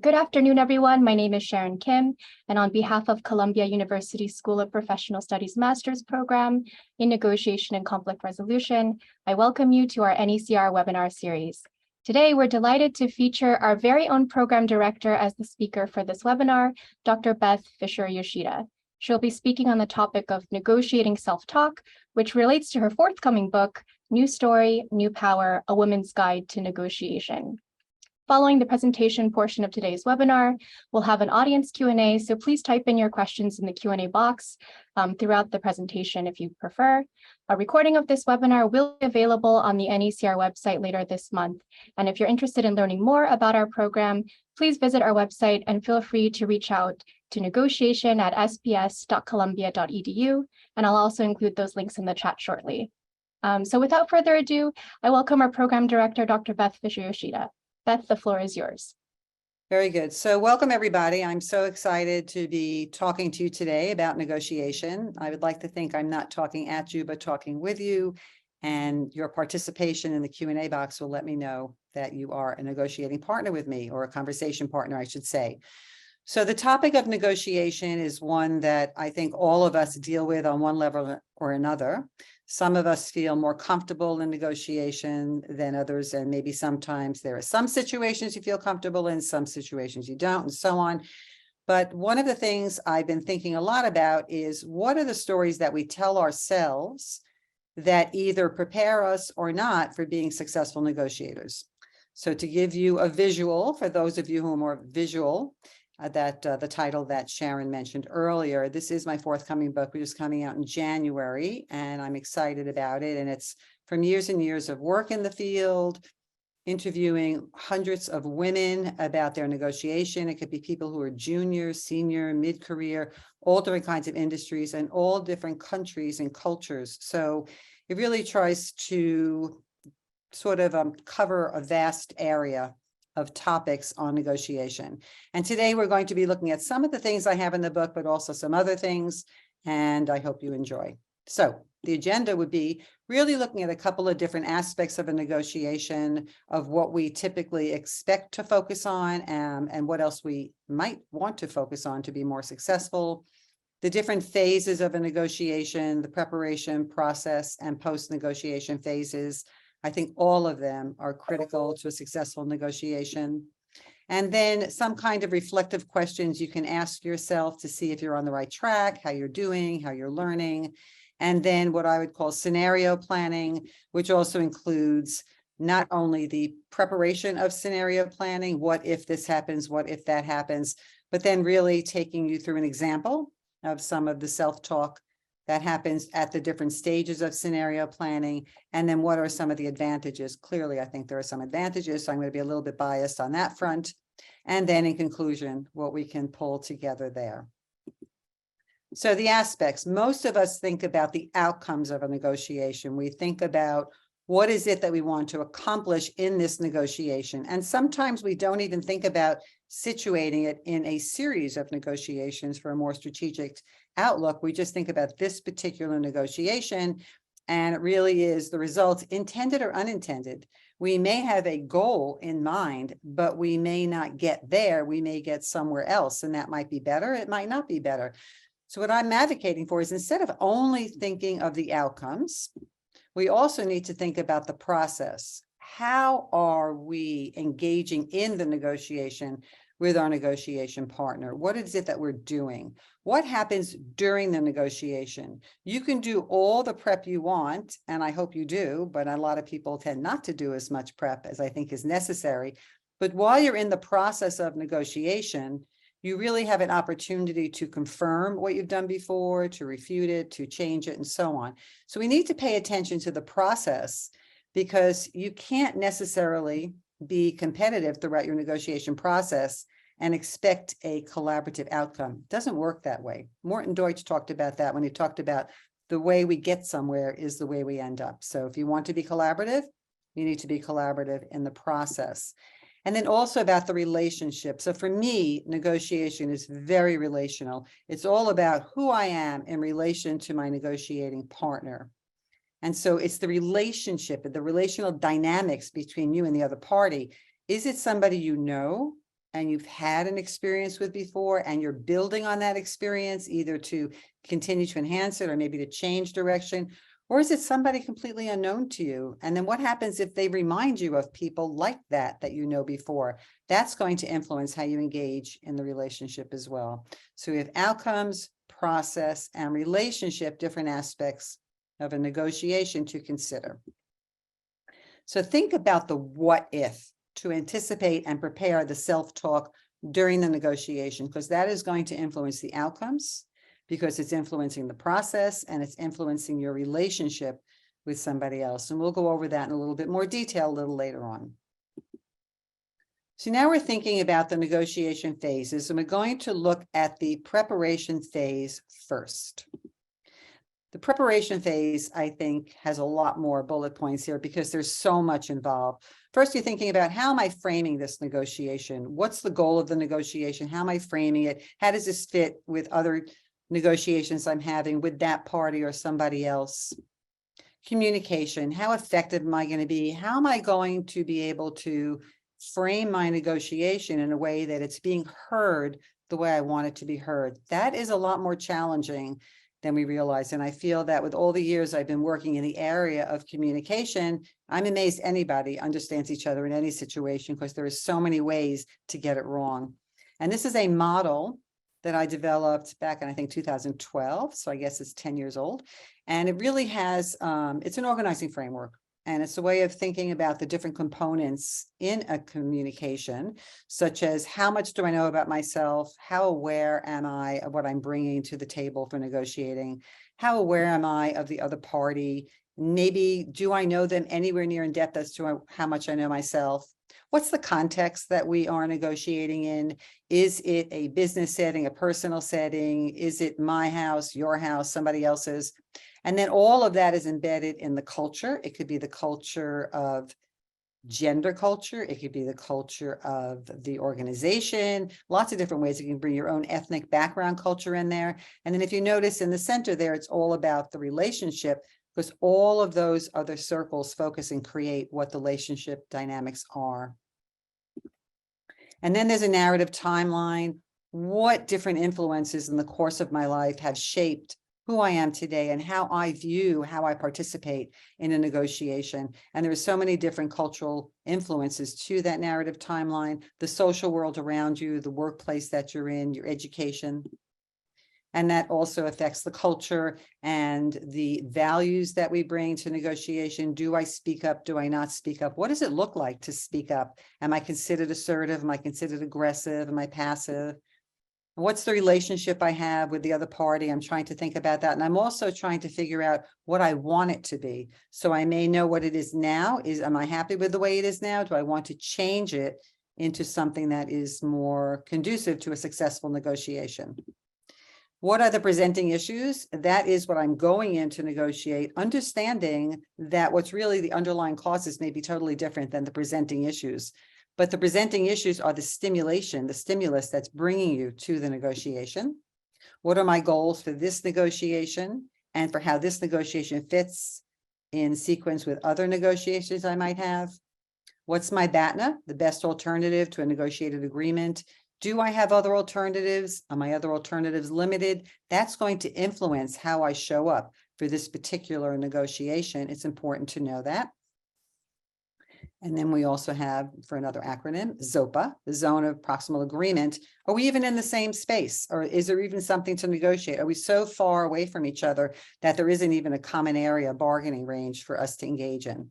Good afternoon, everyone. My name is Sharon Kim, and on behalf of Columbia University School of Professional Studies Master's Program in Negotiation and Conflict Resolution, I welcome you to our NECR webinar series. Today, we're delighted to feature our very own program director as the speaker for this webinar, Dr. Beth Fisher-Yoshida. She'll be speaking on the topic of negotiating self-talk, which relates to her forthcoming book, New Story, New Power, A Woman's Guide to Negotiation. Following the presentation portion of today's webinar, we'll have an audience Q&A, so please type in your questions in the Q&A box throughout the presentation if you prefer. A recording of this webinar will be available on the NECR website later this month. And if you're interested in learning more about our program, please visit our website and feel free to reach out to negotiation@sps.columbia.edu, and I'll also include those links in the chat shortly. So without further ado, I welcome our program director, Dr. Beth Fisher-Yoshida. Beth, the floor is yours. Very good. So welcome, everybody. I'm so excited to be talking to you today about negotiation. I would like to think I'm not talking at you, but talking with you, and your participation in the Q&A box will let me know that you are a negotiating partner with me, or a conversation partner, I should say. So the topic of negotiation is one that I think all of us deal with on one level or another. Some of us feel more comfortable in negotiation than others, and maybe sometimes there are some situations you feel comfortable in, some situations you don't, and so on. But one of the things I've been thinking a lot about is, what are the stories that we tell ourselves that either prepare us or not for being successful negotiators? So to give you a visual, for those of you who are more visual, the title that Sharon mentioned earlier, this is my forthcoming book, which is coming out in January, and I'm excited about it. And it's from years and years of work in the field, interviewing hundreds of women about their negotiation. It could be people who are junior, senior, mid-career, all different kinds of industries and all different countries and cultures. So it really tries to sort of cover a vast area of topics on negotiation. And today we're going to be looking at some of the things I have in the book, but also some other things, and I hope you enjoy. So the agenda would be really looking at a couple of different aspects of a negotiation, of what we typically expect to focus on, and what else we might want to focus on to be more successful, the different phases of a negotiation, the preparation process and post-negotiation phases. I think all of them are critical to a successful negotiation. And then some kind of reflective questions you can ask yourself to see if you're on the right track, how you're doing, how you're learning. And then what I would call scenario planning, which also includes not only the preparation of scenario planning, what if this happens, what if that happens, but then really taking you through an example of some of the self-talk that happens at the different stages of scenario planning. And then what are some of the advantages? Clearly, I think there are some advantages, so I'm going to be a little bit biased on that front. And then in conclusion, what we can pull together there. So the aspects, most of us think about the outcomes of a negotiation. We think about what is it that we want to accomplish in this negotiation. And sometimes we don't even think about situating it in a series of negotiations for a more strategic outlook. We just think about this particular negotiation, and it really is the results, intended or unintended. We may have a goal in mind, but we may not get there. We may get somewhere else, and that might be better. It might not be better. So what I'm advocating for is, instead of only thinking of the outcomes, we also need to think about the process. How are we engaging in the negotiation with our negotiation partner? What is it that we're doing? What happens during the negotiation? You can do all the prep you want, and I hope you do, but a lot of people tend not to do as much prep as I think is necessary. But while you're in the process of negotiation, you really have an opportunity to confirm what you've done before, to refute it, to change it, and so on. So we need to pay attention to the process, because you can't necessarily be competitive throughout your negotiation process and expect a collaborative outcome. It doesn't work that way. Morton Deutsch talked about that when he talked about the way we get somewhere is the way we end up. So if you want to be collaborative, you need to be collaborative in the process. And then also about the relationship. So for me, negotiation is very relational. It's all about who I am in relation to my negotiating partner. And so it's the relationship, the relational dynamics between you and the other party. Is it somebody you know? and you've had an experience with before, and you're building on that experience either to continue to enhance it or maybe to change direction? Or is it somebody completely unknown to you? And then what happens if they remind you of people like that you know before? That's going to influence how you engage in the relationship as well. So we have outcomes, process, and relationship, different aspects of a negotiation to consider. So think about the what if to anticipate and prepare the self-talk during the negotiation, because that is going to influence the outcomes, because it's influencing the process and it's influencing your relationship with somebody else. And we'll go over that in a little bit more detail a little later on. So now we're thinking about the negotiation phases, and we're going to look at the preparation phase first. The preparation phase, I think, has a lot more bullet points here because there's so much involved. First, you're thinking about, how am I framing this negotiation? What's the goal of the negotiation? How am I framing it? How does this fit with other negotiations I'm having with that party or somebody else? Communication, how effective am I going to be? How am I going to be able to frame my negotiation in a way that it's being heard the way I want it to be heard? That is a lot more challenging than we realize. And I feel that with all the years I've been working in the area of communication, I'm amazed anybody understands each other in any situation, because there are so many ways to get it wrong. And this is a model that I developed back in, I think, 2012. So I guess it's 10 years old. And it really has, it's an organizing framework. And it's a way of thinking about the different components in a communication, such as, how much do I know about myself? How aware am I of what I'm bringing to the table for negotiating? How aware am I of the other party? Maybe, do I know them anywhere near in depth as to how much I know myself? What's the context that we are negotiating in? Is it a business setting, a personal setting? Is it my house, your house, somebody else's? And then all of that is embedded in the culture. It could be the culture of gender culture. It could be the culture of the organization, lots of different ways. You can bring your own ethnic background culture in there. And then if you notice in the center there, it's all about the relationship, because all of those other circles focus and create what the relationship dynamics are. And then there's a narrative timeline. What different influences in the course of my life have shaped who I am today and how I view, how I participate in a negotiation. And there are so many different cultural influences to that narrative timeline, the social world around you, the workplace that you're in, your education. And that also affects the culture and the values that we bring to negotiation. Do I speak up? Do I not speak up? What does it look like to speak up? Am I considered assertive? Am I considered aggressive? Am I passive? What's the relationship I have with the other party? I'm trying to think about that. And I'm also trying to figure out what I want it to be. So I may know what it is now. Am I happy with the way it is now? Do I want to change it into something that is more conducive to a successful negotiation? What are the presenting issues? That is what I'm going in to negotiate, understanding that what's really the underlying causes may be totally different than the presenting issues. But the presenting issues are the stimulation, the stimulus that's bringing you to the negotiation. What are my goals for this negotiation and for how this negotiation fits in sequence with other negotiations I might have? What's my BATNA, the best alternative to a negotiated agreement? Do I have other alternatives? Are my other alternatives limited? That's going to influence how I show up for this particular negotiation. It's important to know that. And then we also have, for another acronym, ZOPA, the zone of proximal agreement. Are we even in the same space? Or is there even something to negotiate? Are we so far away from each other that there isn't even a common area, bargaining range for us to engage in?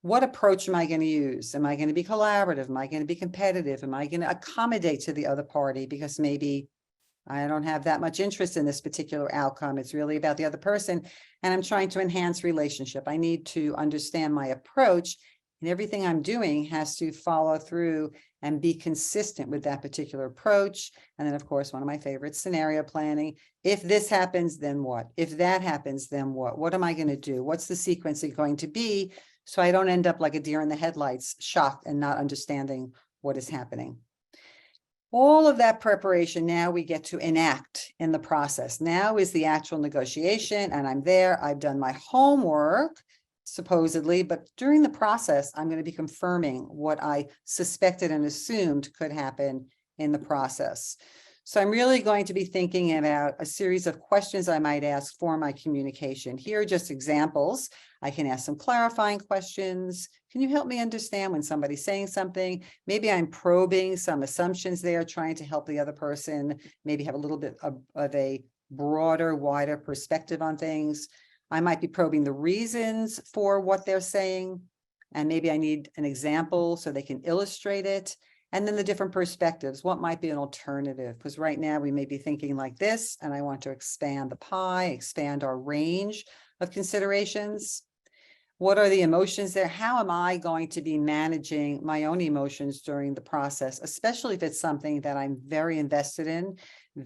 What approach am I going to use? Am I going to be collaborative? Am I going to be competitive? Am I going to accommodate to the other party because maybe I don't have that much interest in this particular outcome? It's really about the other person, and I'm trying to enhance relationship. I need to understand my approach, and everything I'm doing has to follow through and be consistent with that particular approach. And then, of course, one of my favorites, scenario planning. If this happens, then what? If that happens, then what? What am I going to do? What's the sequence going to be? So I don't end up like a deer in the headlights, shocked and not understanding what is happening. All of that preparation, now we get to enact in the process. Now is the actual negotiation, and I'm there. I've done my homework. supposedly, but during the process, I'm going to be confirming what I suspected and assumed could happen in the process. So I'm really going to be thinking about a series of questions I might ask for my communication. Here are just examples. I can ask some clarifying questions. Can you help me understand when somebody's saying something? Maybe I'm probing some assumptions there, trying to help the other person maybe have a little bit of a broader, wider perspective on things. I might be probing the reasons for what they're saying, and maybe I need an example so they can illustrate it. And then the different perspectives, what might be an alternative? Because right now we may be thinking like this, and I want to expand the pie, expand our range of considerations. What are the emotions there? How am I going to be managing my own emotions during the process, especially if it's something that I'm very invested in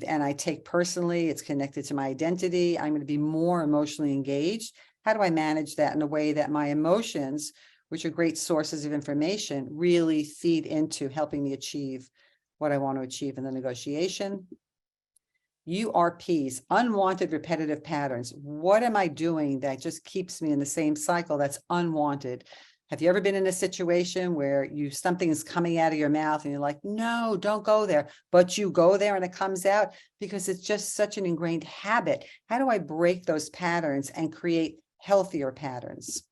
and I take personally, it's connected to my identity, I'm going to be more emotionally engaged. How do I manage that in a way that my emotions, which are great sources of information, really feed into helping me achieve what I want to achieve in the negotiation? URPs, unwanted repetitive patterns. What am I doing that just keeps me in the same cycle that's unwanted? Have you ever been in a situation where something is coming out of your mouth and you're like, no, don't go there, but you go there and it comes out because it's just such an ingrained habit? How do I break those patterns and create healthier patterns?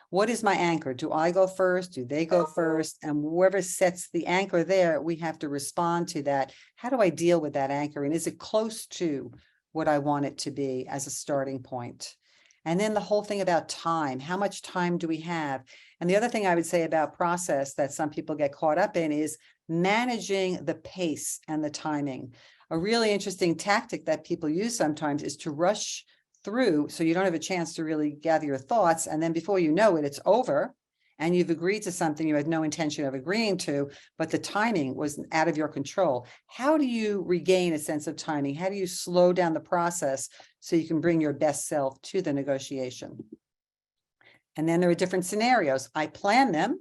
What is my anchor? Do I go first? Do they go first? And whoever sets the anchor there, we have to respond to that. How do I deal with that anchor? And is it close to what I want it to be as a starting point? And then the whole thing about time. How much time do we have? And the other thing I would say about process that some people get caught up in is managing the pace and the timing. A really interesting tactic that people use sometimes is to rush through so you don't have a chance to really gather your thoughts, and then before you know it, it's over and you've agreed to something you had no intention of agreeing to, but the timing was out of your control. How do you regain a sense of timing? How do you slow down the process so you can bring your best self to the negotiation? And then there are different scenarios. I plan them.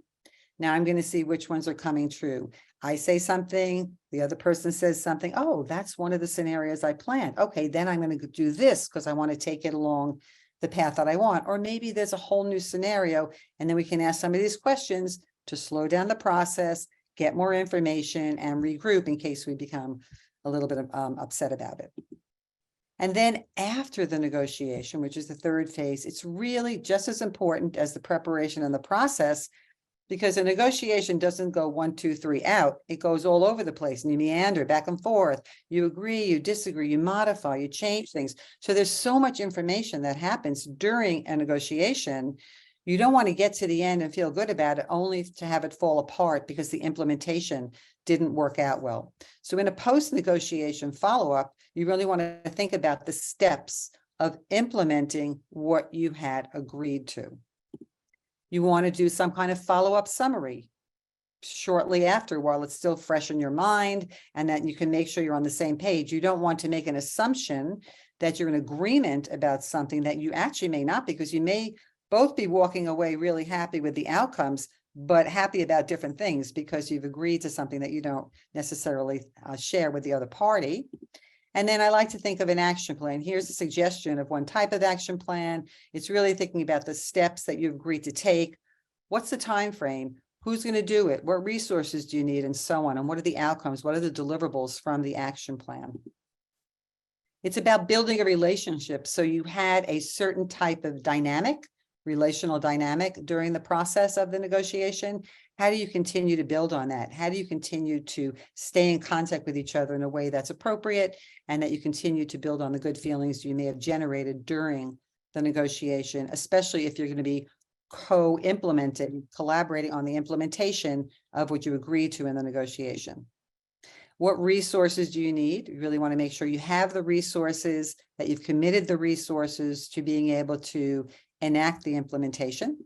Now I'm going to see which ones are coming true. I say something, the other person says something. Oh, that's one of the scenarios I planned. Okay, then I'm going to do this because I want to take it along the path that I want. Or maybe there's a whole new scenario, and then we can ask some of these questions to slow down the process, get more information, and regroup in case we become a little bit upset about it. And then after the negotiation, which is the third phase, it's really just as important as the preparation and the process, because a negotiation doesn't go 1, 2, 3 out. It goes all over the place and you meander back and forth. You agree, you disagree, you modify, you change things. So there's so much information that happens during a negotiation. You don't want to get to the end and feel good about it only to have it fall apart because the implementation didn't work out well. So in a post-negotiation follow-up, you really want to think about the steps of implementing what you had agreed to. You want to do some kind of follow-up summary shortly after while it's still fresh in your mind, and that you can make sure you're on the same page. You don't want to make an assumption that you're in agreement about something that you actually may not, because you may both be walking away really happy with the outcomes, but happy about different things because you've agreed to something that you don't necessarily share with the other party. And then I like to think of an action plan. Here's a suggestion of one type of action plan. It's really thinking about the steps that you've agreed to take. What's the time frame? Who's going to do it? What resources do you need? And so on. And what are the outcomes? What are the deliverables from the action plan? It's about building a relationship. So you had a certain type of dynamic, relational dynamic during the process of the negotiation. How do you continue to build on that? How do you continue to stay in contact with each other in a way that's appropriate, and that you continue to build on the good feelings you may have generated during the negotiation, especially if you're going to be co-implementing, collaborating on the implementation of what you agreed to in the negotiation? What resources do you need? You really want to make sure you have the resources, that you've committed the resources to being able to enact the implementation.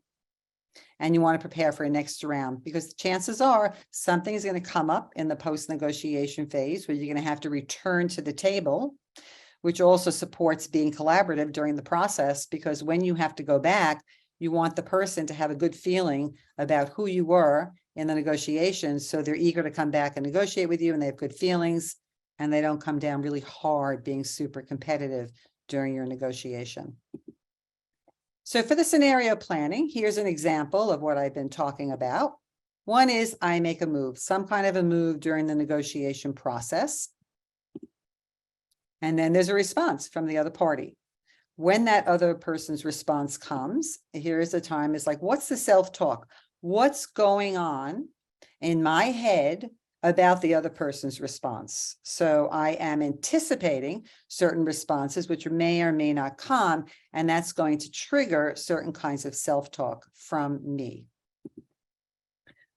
And you want to prepare for a next round, because chances are something is going to come up in the post-negotiation phase where you're going to have to return to the table, which also supports being collaborative during the process, because when you have to go back, you want the person to have a good feeling about who you were in the negotiations. So they're eager to come back and negotiate with you, and they have good feelings, and they don't come down really hard being super competitive during your negotiation. So for the scenario planning, here's an example of what I've been talking about. One is I make a move, some kind of a move during the negotiation process. And then there's a response from the other party. When that other person's response comes, here's the time, it's like, what's the self-talk? What's going on in my head about the other person's response? So I am anticipating certain responses, which may or may not come, and that's going to trigger certain kinds of self-talk from me.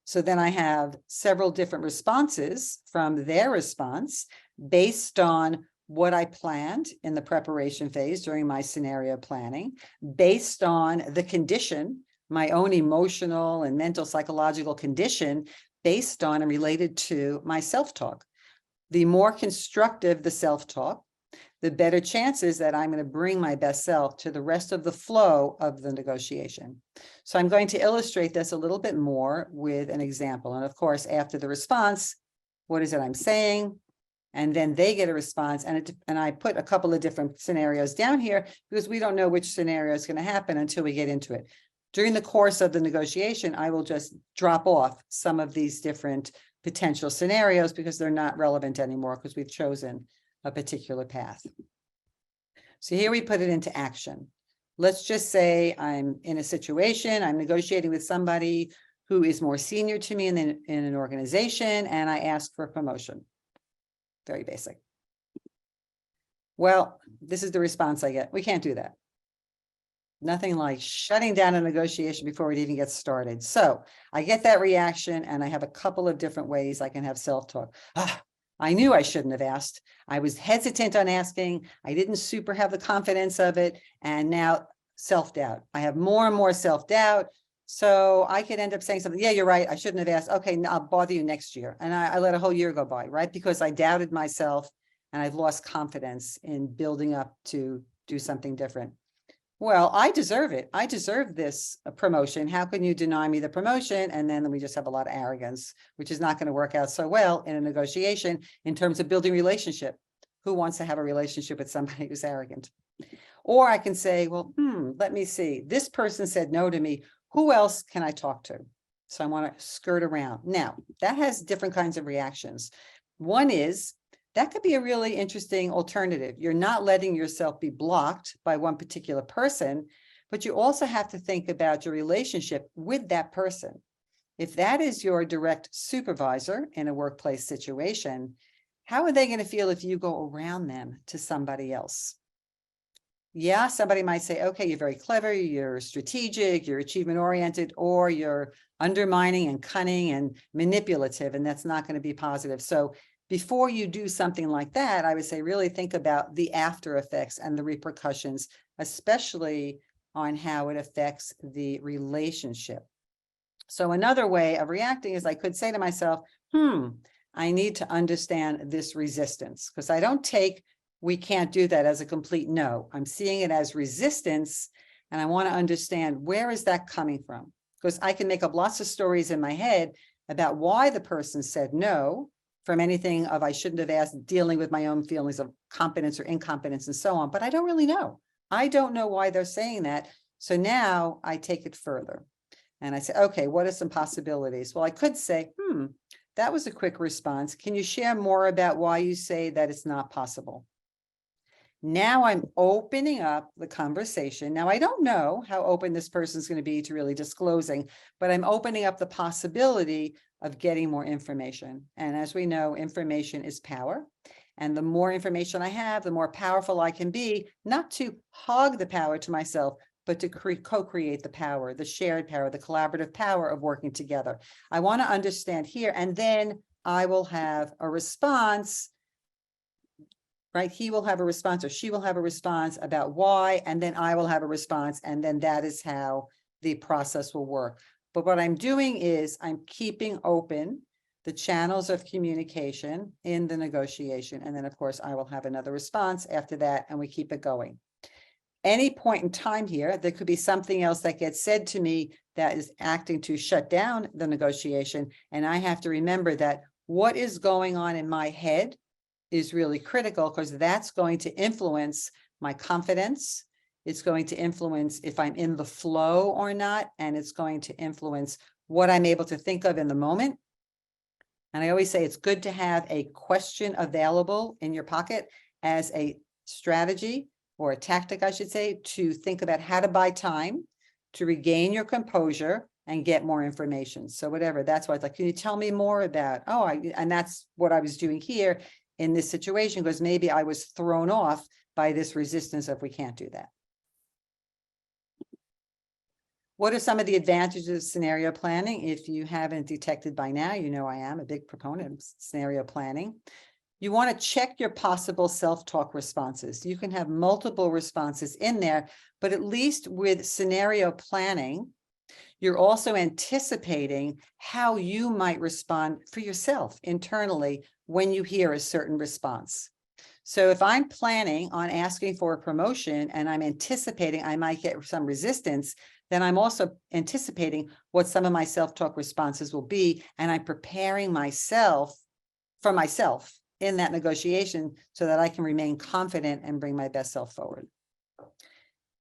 So then I have several different responses from their response based on what I planned in the preparation phase during my scenario planning, based on the condition, my own emotional and mental psychological condition, based on and related to my self-talk. The more constructive the self-talk, the better chances that I'm going to bring my best self to the rest of the flow of the negotiation. So I'm going to illustrate this a little bit more with an example. And of course, after the response, what is it I'm saying? And then they get a response. And I put a couple of different scenarios down here because we don't know which scenario is going to happen until we get into it. During the course of the negotiation, I will just drop off some of these different potential scenarios because they're not relevant anymore because we've chosen a particular path. So here we put it into action. Let's just say I'm in a situation, I'm negotiating with somebody who is more senior to me in an organization, and I ask for a promotion. Very basic. Well, this is the response I get. We can't do that. Nothing like shutting down a negotiation before it even gets started. So I get that reaction, and I have a couple of different ways I can have self-talk. I knew I shouldn't have asked. I was hesitant on asking. I didn't super have the confidence of it. And now self-doubt. I have more and more self-doubt. So I could end up saying something. Yeah, you're right. I shouldn't have asked. Okay, I'll bother you next year. And I let a whole year go by, right? Because I doubted myself and I've lost confidence in building up to do something different. Well, I deserve it. I deserve this promotion. How can you deny me the promotion? And then we just have a lot of arrogance, which is not going to work out so well in a negotiation in terms of building relationship. Who wants to have a relationship with somebody who's arrogant? Or I can say, well, let me see. This person said no to me. Who else can I talk to? So I want to skirt around. Now, that has different kinds of reactions. One is, that could be a really interesting alternative. You're not letting yourself be blocked by one particular person, but you also have to think about your relationship with that person. If that is your direct supervisor in a workplace situation, how are they going to feel if you go around them to somebody else? Yeah, somebody might say, okay, you're very clever, you're strategic, you're achievement oriented, or you're undermining and cunning and manipulative, and that's not going to be positive. So before you do something like that, I would say really think about the after effects and the repercussions, especially on how it affects the relationship. So another way of reacting is I could say to myself, I need to understand this resistance, because I don't take we can't do that as a complete no. I'm seeing it as resistance, and I want to understand where is that coming from? Because I can make up lots of stories in my head about why the person said no, from anything of I shouldn't have asked, dealing with my own feelings of competence or incompetence and so on, but I don't really know. I don't know why they're saying that. So now I take it further and I say, okay, what are some possibilities? Well, I could say, that was a quick response. Can you share more about why you say that it's not possible? Now I'm opening up the conversation. Now, I don't know how open this person's going to be to really disclosing, but I'm opening up the possibility of getting more information. And as we know, information is power. And the more information I have, the more powerful I can be, not to hog the power to myself, but to co-create the power, the shared power, the collaborative power of working together. I want to understand here, and then I will have a response. Right? He will have a response or she will have a response about why, and then I will have a response. And then that is how the process will work. But what I'm doing is I'm keeping open the channels of communication in the negotiation. And then of course, I will have another response after that, and we keep it going. Any point in time here, there could be something else that gets said to me that is acting to shut down the negotiation. And I have to remember that what is going on in my head is really critical, because that's going to influence my confidence It's going to influence if I'm in the flow or not, and it's going to influence what I'm able to think of in the moment. And I always say it's good to have a question available in your pocket as a strategy or a tactic, I should say, to think about how to buy time, to regain your composure and get more information. So whatever, that's why it's like, can you tell me more about, and that's what I was doing here in this situation, because maybe I was thrown off by this resistance if we can't do that. What are some of the advantages of scenario planning? If you haven't detected by now, you know I am a big proponent of scenario planning. You want to check your possible self-talk responses. You can have multiple responses in there, but at least with scenario planning, you're also anticipating how you might respond for yourself internally when you hear a certain response. So if I'm planning on asking for a promotion and I'm anticipating I might get some resistance, then I'm also anticipating what some of my self-talk responses will be, and I'm preparing myself for myself in that negotiation so that I can remain confident and bring my best self forward.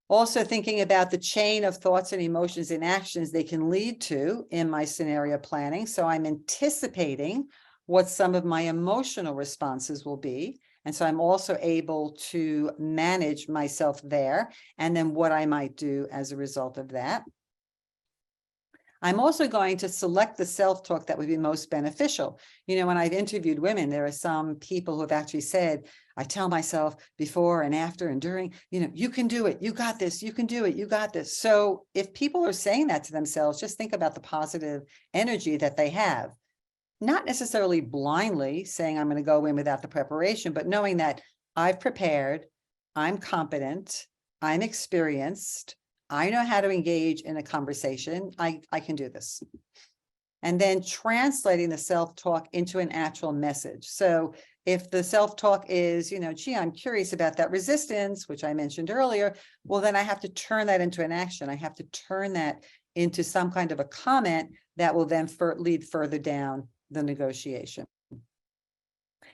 Also thinking about the chain of thoughts and emotions and actions they can lead to in my scenario planning. So I'm anticipating what some of my emotional responses will be. And so I'm also able to manage myself there, and then what I might do as a result of that. I'm also going to select the self-talk that would be most beneficial. You know, when I've interviewed women, there are some people who have actually said, I tell myself before and after and during, you know, you can do it, you got this, you can do it, you got this. So if people are saying that to themselves, just think about the positive energy that they have. Not necessarily blindly saying I'm going to go in without the preparation, but knowing that I've prepared, I'm competent, I'm experienced, I know how to engage in a conversation, I can do this. And then translating the self-talk into an actual message. So if the self-talk is, you know, gee, I'm curious about that resistance, which I mentioned earlier, well, then I have to turn that into an action. I have to turn that into some kind of a comment that will then lead further down the negotiation.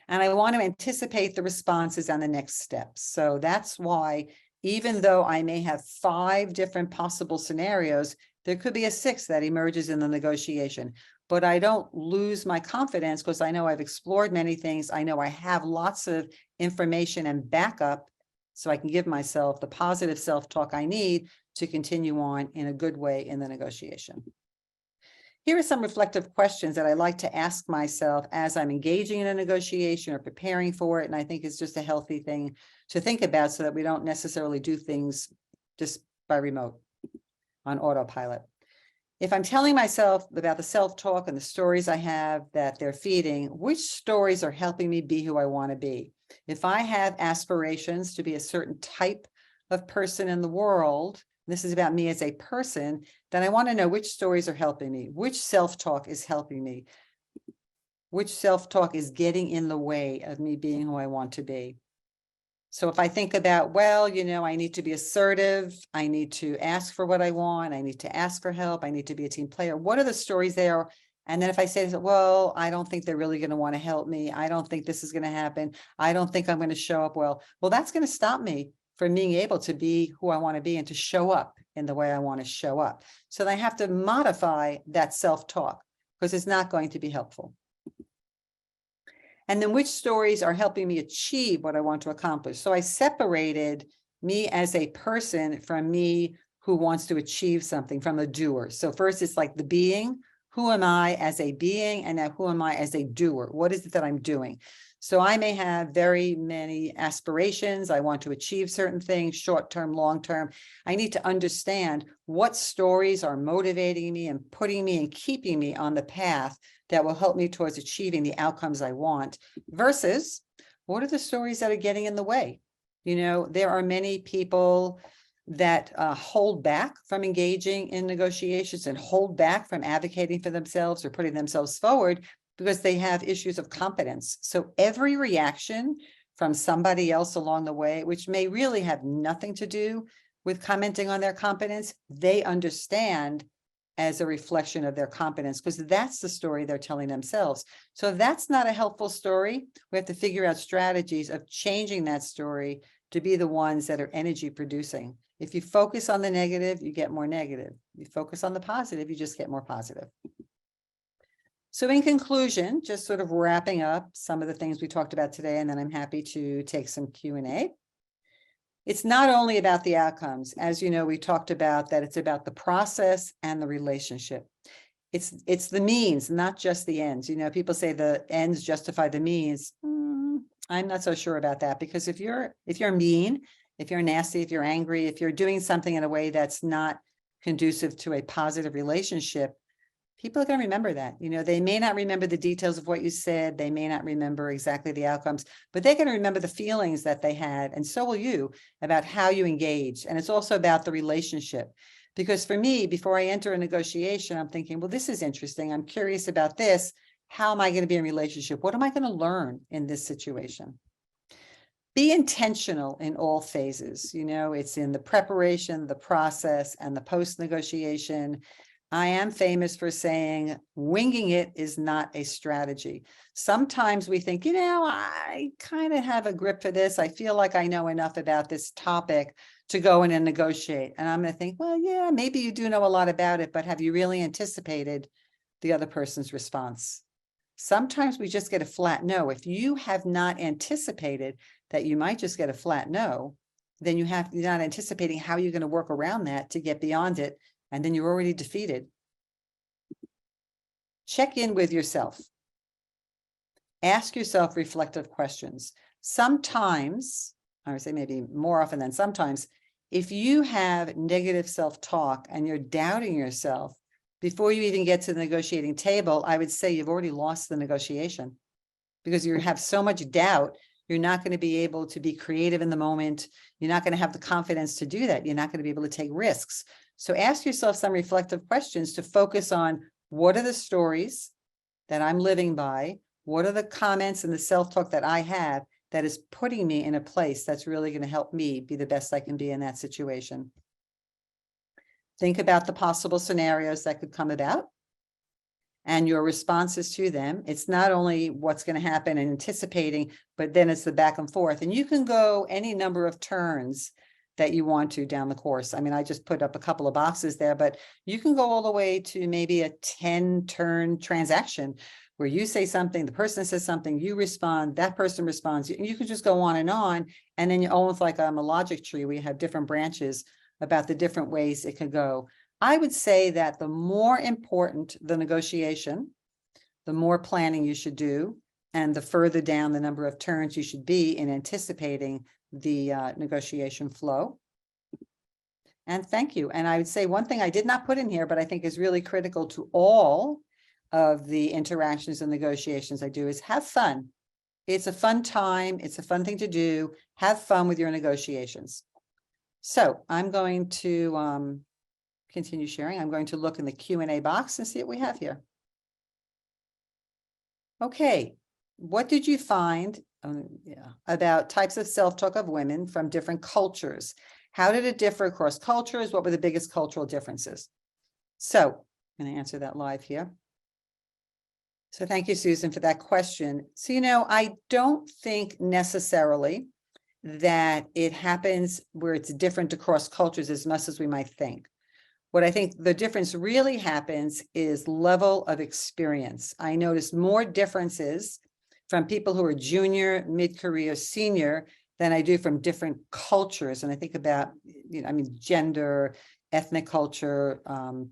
And I want to anticipate the responses on the next steps. So that's why, even though I may have 5 different possible scenarios, there could be a 6th that emerges in the negotiation. But I don't lose my confidence because I know I've explored many things. I know I have lots of information and backup, so I can give myself the positive self-talk I need to continue on in a good way in the negotiation. Here are some reflective questions that I like to ask myself as I'm engaging in a negotiation or preparing for it. And I think it's just a healthy thing to think about so that we don't necessarily do things just by remote on autopilot. If I'm telling myself about the self-talk and the stories I have that they're feeding, which stories are helping me be who I want to be? If I have aspirations to be a certain type of person in the world, this is about me as a person, then I want to know which stories are helping me, which self-talk is helping me, which self-talk is getting in the way of me being who I want to be. So if I think about, well, you know, I need to be assertive, I need to ask for what I want, I need to ask for help, I need to be a team player, what are the stories there? And then if I say, well, I don't think they're really going to want to help me, I don't think this is going to happen, I don't think I'm going to show up well, that's going to stop me from being able to be who I want to be and to show up in the way I want to show up. So I have to modify that self-talk because it's not going to be helpful. And then which stories are helping me achieve what I want to accomplish? So I separated me as a person from me who wants to achieve something, from a doer. So first it's like the being, who am I as a being, and now who am I as a doer? What is it that I'm doing? So I may have very many aspirations. I want to achieve certain things, short-term, long-term. I need to understand what stories are motivating me and putting me and keeping me on the path that will help me towards achieving the outcomes I want, versus what are the stories that are getting in the way? You know, there are many people that hold back from engaging in negotiations and hold back from advocating for themselves or putting themselves forward because they have issues of competence. So every reaction from somebody else along the way, which may really have nothing to do with commenting on their competence, they understand as a reflection of their competence, because that's the story they're telling themselves. So if that's not a helpful story, we have to figure out strategies of changing that story to be the ones that are energy producing If you focus on the negative, you get more negative. You focus on the positive, you just get more positive. So in conclusion, just sort of wrapping up some of the things we talked about today, and then I'm happy to take some Q&A. It's not only about the outcomes. As you know, we talked about that it's about the process and the relationship. It's the means, not just the ends. You know, people say the ends justify the means. I'm not so sure about that, because if you're mean, if you're nasty, if you're angry, if you're doing something in a way that's not conducive to a positive relationship, people are going to remember that. You know, they may not remember the details of what you said. They may not remember exactly the outcomes, but they're going to remember the feelings that they had. And so will you, about how you engaged. And it's also about the relationship. Because for me, before I enter a negotiation, I'm thinking, well, this is interesting. I'm curious about this. How am I going to be in a relationship? What am I going to learn in this situation? Be intentional in all phases. You know, it's in the preparation, the process, and the post-negotiation. I am famous for saying winging it is not a strategy. Sometimes we think, you know, I kind of have a grip for this. I feel like I know enough about this topic to go in and negotiate. And I'm going to think, well, yeah, maybe you do know a lot about it, but have you really anticipated the other person's response? Sometimes we just get a flat no. If you have not anticipated that you might just get a flat no, then you're not anticipating how you're going to work around that to get beyond it. And then you're already defeated. Check in with yourself. Ask yourself reflective questions. Sometimes, I would say maybe more often than sometimes, if you have negative self-talk and you're doubting yourself, before you even get to the negotiating table, I would say you've already lost the negotiation, because you have so much doubt. You're not going to be able to be creative in the moment. You're not going to have the confidence to do that. You're not going to be able to take risks. So ask yourself some reflective questions to focus on, what are the stories that I'm living by? What are the comments and the self-talk that I have that is putting me in a place that's really going to help me be the best I can be in that situation? Think about the possible scenarios that could come about and your responses to them. It's not only what's going to happen and anticipating, but then it's the back and forth. And you can go any number of turns that you want to down the course. I mean, I just put up a couple of boxes there, but you can go all the way to maybe a 10-turn transaction where you say something, the person says something, you respond, that person responds. You can just go on. And then you almost like a logic tree, we have different branches about the different ways it could go. I would say that the more important the negotiation, the more planning you should do, and the further down the number of turns you should be in anticipating the negotiation flow. And thank you. And I would say one thing I did not put in here, but I think is really critical to all of the interactions and negotiations I do, is have fun. It's a fun time. It's a fun thing to do. Have fun with your negotiations. So I'm going to continue sharing. I'm going to look in the Q&A box and see what we have here. Okay, what did you find about types of self-talk of women from different cultures? How did it differ across cultures? What were the biggest cultural differences? So I'm going to answer that live here. So thank you, Susan, for that question. So, you know, I don't think necessarily that it happens where it's different across cultures as much as we might think. What I think the difference really happens is level of experience. I notice more differences from people who are junior, mid-career, senior than I do from different cultures. And I think about, you know, I mean, gender, ethnic culture,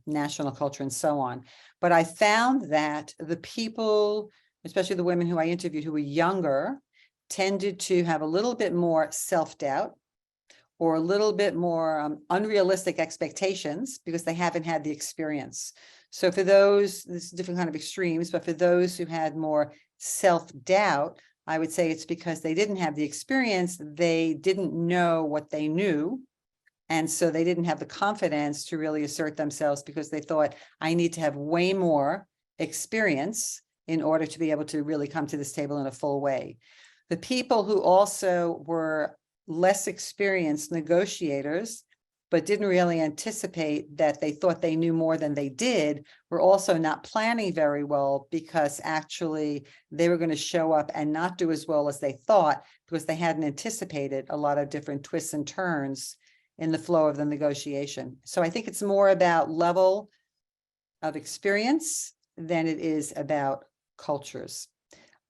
national culture, and so on. But I found that the people, especially the women who I interviewed who were younger, tended to have a little bit more self-doubt or a little bit more unrealistic expectations because they haven't had the experience. So for those, this is different kind of extremes, but for those who had more self-doubt, I would say it's because they didn't have the experience, they didn't know what they knew. And so they didn't have the confidence to really assert themselves because they thought, I need to have way more experience in order to be able to really come to this table in a full way. The people who also were less experienced negotiators, but didn't really anticipate that they thought they knew more than they did, were also not planning very well because actually they were going to show up and not do as well as they thought because they hadn't anticipated a lot of different twists and turns in the flow of the negotiation. So I think it's more about level of experience than it is about cultures.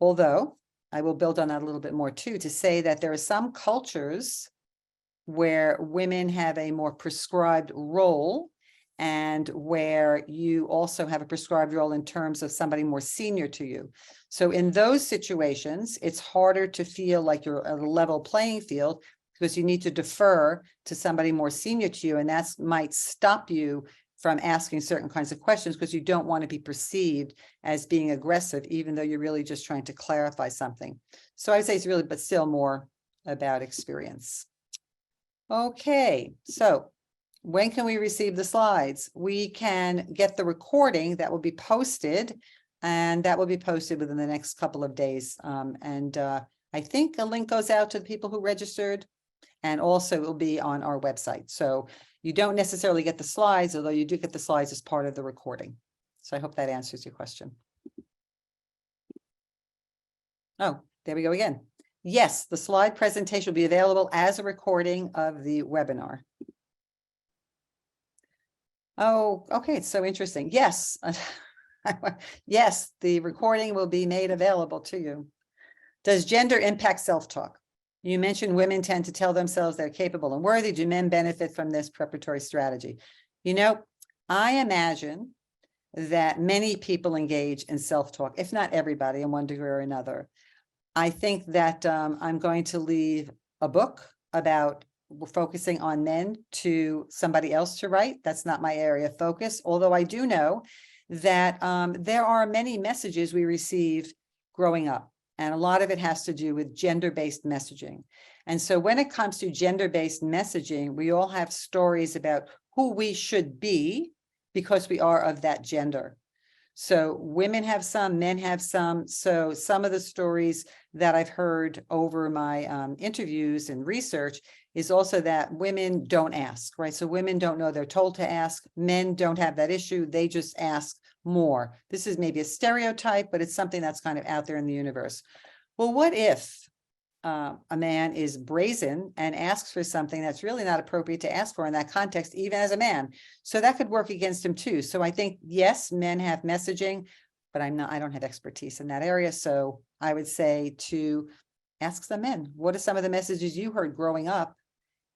Although I will build on that a little bit more too, to say that there are some cultures where women have a more prescribed role, and where you also have a prescribed role in terms of somebody more senior to you. So in those situations, it's harder to feel like you're at a level playing field, because you need to defer to somebody more senior to you, and that might stop you from asking certain kinds of questions because you don't want to be perceived as being aggressive, even though you're really just trying to clarify something. So I would say it's really, but still more about experience. Okay, so when can we receive the slides? We can get the recording that will be posted, and that will be posted within the next couple of days. I think a link goes out to the people who registered, and also it will be on our website. So you don't necessarily get the slides, although you do get the slides as part of the recording. So I hope that answers your question. Oh, there we go again. Yes, the slide presentation will be available as a recording of the webinar. Oh, okay, it's so interesting. Yes, yes, the recording will be made available to you. Does gender impact self-talk? You mentioned women tend to tell themselves they're capable and worthy. Do men benefit from this preparatory strategy? You know, I imagine that many people engage in self-talk, if not everybody in one degree or another. I think that I'm going to leave a book about focusing on men to somebody else to write. That's not my area of focus, although I do know that there are many messages we receive growing up, and a lot of it has to do with gender-based messaging. And so when it comes to gender-based messaging, we all have stories about who we should be because we are of that gender. So women have some, men have some. So some of the stories that I've heard over my interviews and research is also that women don't ask, right? So women don't know, they're told to ask. Men don't have that issue. They just ask more. This is maybe a stereotype, but it's something that's kind of out there in the universe. Well, what if a man is brazen and asks for something that's really not appropriate to ask for in that context, even as a man? So that could work against him too. So I think, yes, men have messaging, but I don't have expertise in that area. So I would say to ask some men, what are some of the messages you heard growing up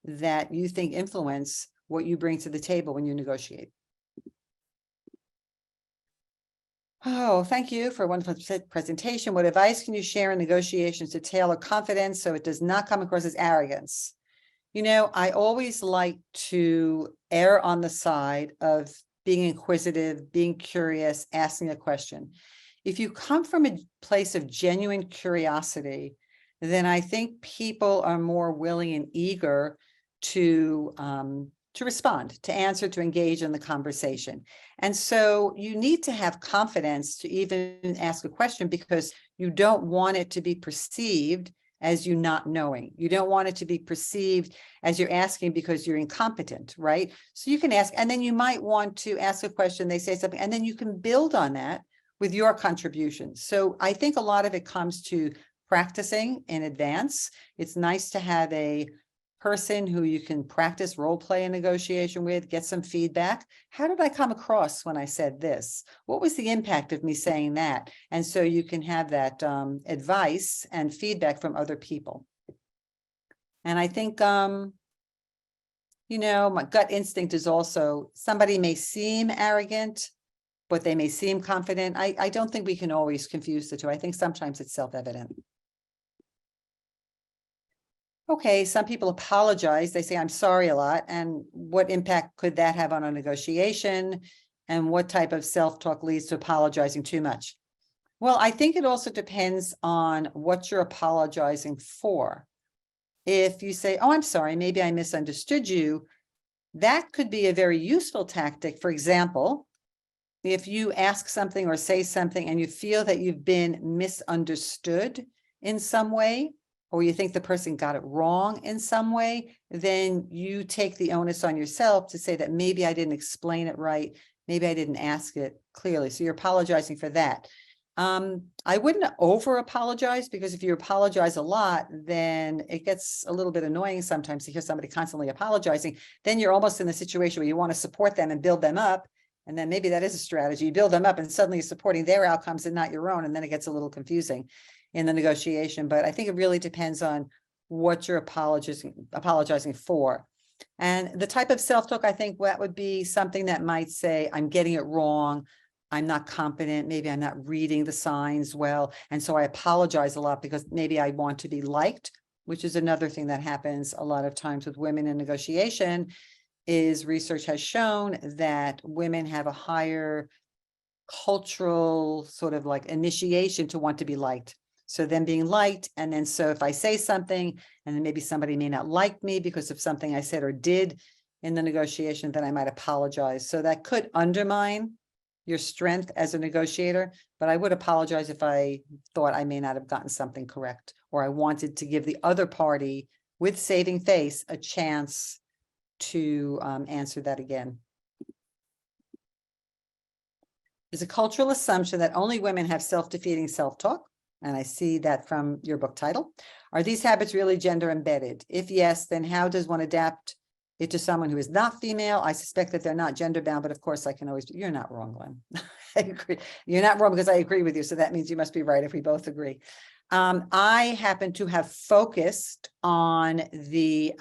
that you think influence what you bring to the table when you negotiate? Oh, thank you for a wonderful presentation. What advice can you share in negotiations to tailor confidence so it does not come across as arrogance? You know, I always like to err on the side of being inquisitive, being curious, asking a question. If you come from a place of genuine curiosity, then I think people are more willing and eager to respond, to answer, to engage in the conversation. And so you need to have confidence to even ask a question, because you don't want it to be perceived as you not knowing. You don't want it to be perceived as you're asking because you're incompetent, right? So you can ask, and then you might want to ask a question, they say something, and then you can build on that with your contribution. So I think a lot of it comes to practicing in advance. It's nice to have a person who you can practice role play and negotiation with, get some feedback. How did I come across when I said this? What was the impact of me saying that? And so you can have that advice and feedback from other people. And I think, you know, my gut instinct is also somebody may seem arrogant, but they may seem confident. I don't think we can always confuse the two. I think sometimes it's self-evident. Okay, some people apologize. They say, I'm sorry a lot. And what impact could that have on a negotiation? And what type of self-talk leads to apologizing too much? Well, I think it also depends on what you're apologizing for. If you say, oh, I'm sorry, maybe I misunderstood you, that could be a very useful tactic. For example, if you ask something or say something and you feel that you've been misunderstood in some way, or you think the person got it wrong in some way, then you take the onus on yourself to say that maybe I didn't explain it right. Maybe I didn't ask it clearly. So you're apologizing for that. I wouldn't over apologize, because if you apologize a lot, then it gets a little bit annoying sometimes to hear somebody constantly apologizing. Then you're almost in the situation where you want to support them and build them up. And then maybe that is a strategy. You build them up and suddenly you're supporting their outcomes and not your own. And then it gets a little confusing in the negotiation. But I think it really depends on what you're apologizing for. And the type of self-talk, I think that would be something that might say, I'm getting it wrong. I'm not competent. Maybe I'm not reading the signs well. And so I apologize a lot because maybe I want to be liked, which is another thing that happens a lot of times with women in negotiation. Is research has shown that women have a higher cultural sort of like initiation to want to be liked. So them being liked, and then so if I say something and then maybe somebody may not like me because of something I said or did in the negotiation, then I might apologize. So that could undermine your strength as a negotiator, but I would apologize if I thought I may not have gotten something correct, or I wanted to give the other party with saving face a chance to answer that again. There's a cultural assumption that only women have self-defeating self-talk, and I see that from your book title. Are these habits really gender embedded? If yes, then how does one adapt it to someone who is not female? I suspect that they're not gender bound, but of course I can always, you're not wrong, Glenn. I agree. You're not wrong because I agree with you. So that means you must be right if we both agree. I happen to have focused on the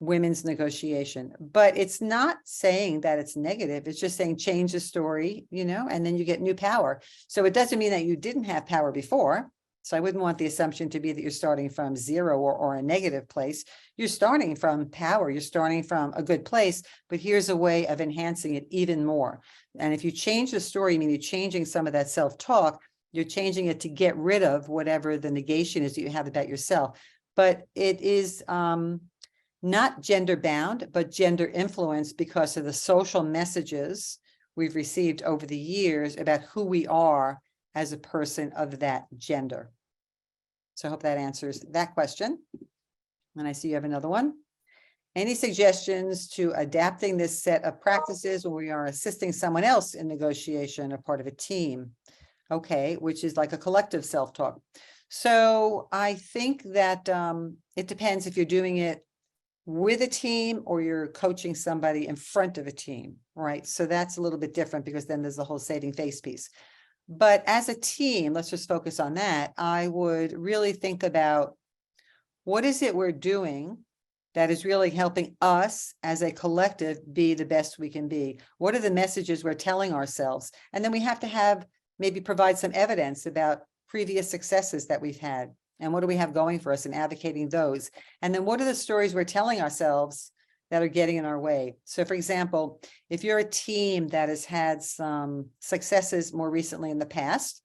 women's negotiation, but it's not saying that it's negative. It's just saying change the story, and then you get new power. So it doesn't mean that you didn't have power before. So I wouldn't want the assumption to be that you're starting from zero or a negative place. You're starting from power. You're starting from a good place, but here's a way of enhancing it even more. And if you change the story, I mean, you're changing some of that self-talk, you're changing it to get rid of whatever the negation is that you have about yourself. But it is, not gender bound, but gender influenced because of the social messages we've received over the years about who we are as a person of that gender. So I hope that answers that question. And I see you have another one. Any suggestions to adapting this set of practices when we are assisting someone else in negotiation or part of a team? Okay, which is like a collective self-talk. So I think that it depends if you're doing it with a team or you're coaching somebody in front of a team, right? So that's a little bit different because then there's the whole saving face piece. But as a team, let's just focus on that. I would really think about what is it we're doing that is really helping us as a collective be the best we can be? What are the messages we're telling ourselves? And then we have to maybe provide some evidence about previous successes that we've had. And what do we have going for us in advocating those? And then what are the stories we're telling ourselves that are getting in our way? So for example, if you're a team that has had some successes more recently in the past,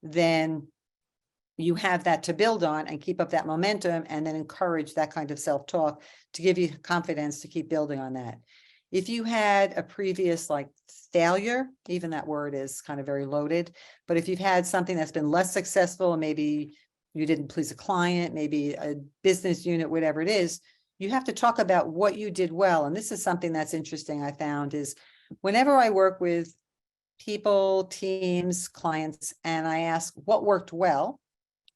then you have that to build on and keep up that momentum and then encourage that kind of self-talk to give you confidence to keep building on that. If you had a previous failure, even that word is kind of very loaded, but if you've had something that's been less successful, maybe you didn't please a client, maybe a business unit, whatever it is, you have to talk about what you did well. And this is something that's interesting I found is whenever I work with people, teams, clients, and I ask what worked well,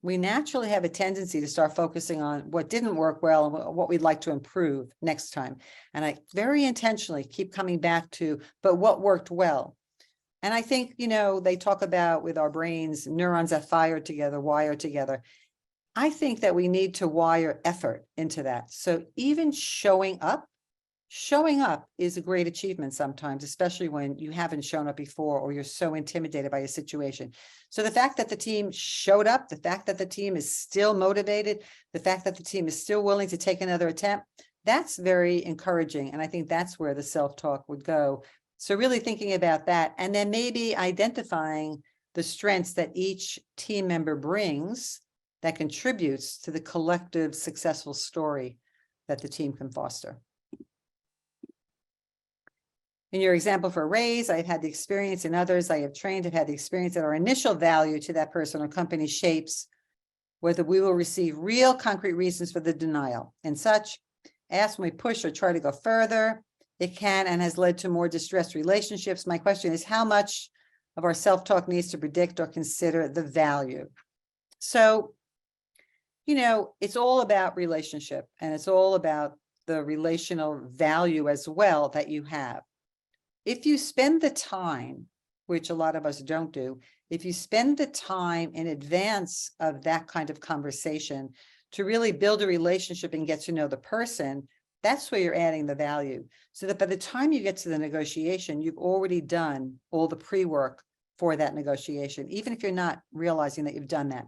we naturally have a tendency to start focusing on what didn't work well and what we'd like to improve next time. And I very intentionally keep coming back to, but what worked well? And I think, they talk about with our brains, neurons that fire together, wire together. I think that we need to wire effort into that. So even showing up is a great achievement sometimes, especially when you haven't shown up before or you're so intimidated by a situation. So the fact that the team showed up, the fact that the team is still motivated, the fact that the team is still willing to take another attempt, that's very encouraging. And I think that's where the self-talk would go. So really thinking about that, and then maybe identifying the strengths that each team member brings that contributes to the collective successful story that the team can foster. In your example for a raise, I've had the experience, in others I have trained, have had the experience that our initial value to that person or company shapes whether we will receive real concrete reasons for the denial. And such, as when we push or try to go further, it can and has led to more distressed relationships. My question is, how much of our self-talk needs to predict or consider the value. So, it's all about relationship, and it's all about the relational value as well that you have. If you spend the time, which a lot of us don't do, if you spend the time in advance of that kind of conversation to really build a relationship and get to know the person, that's where you're adding the value. So that by the time you get to the negotiation, you've already done all the pre-work for that negotiation, even if you're not realizing that you've done that.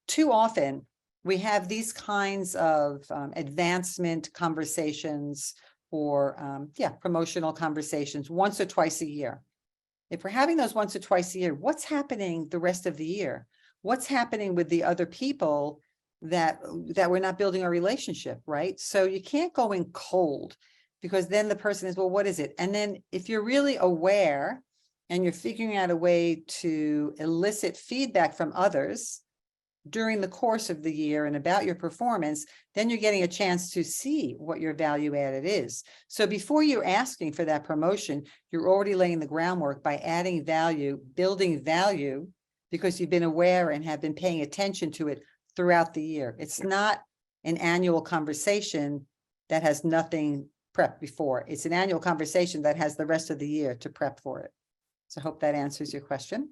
Too often, we have these kinds of advancement conversations or promotional conversations once or twice a year. If we're having those once or twice a year, what's happening the rest of the year? What's happening with the other people that we're not building a relationship, right? So you can't go in cold, because then the person is, well, what is it? And then if you're really aware and you're figuring out a way to elicit feedback from others during the course of the year and about your performance, then you're getting a chance to see what your value added is. So before you're asking for that promotion, you're already laying the groundwork by adding value, building value, because you've been aware and have been paying attention to it throughout the year. It's not an annual conversation that has nothing prepped before. It's an annual conversation that has the rest of the year to prep for it. So I hope that answers your question.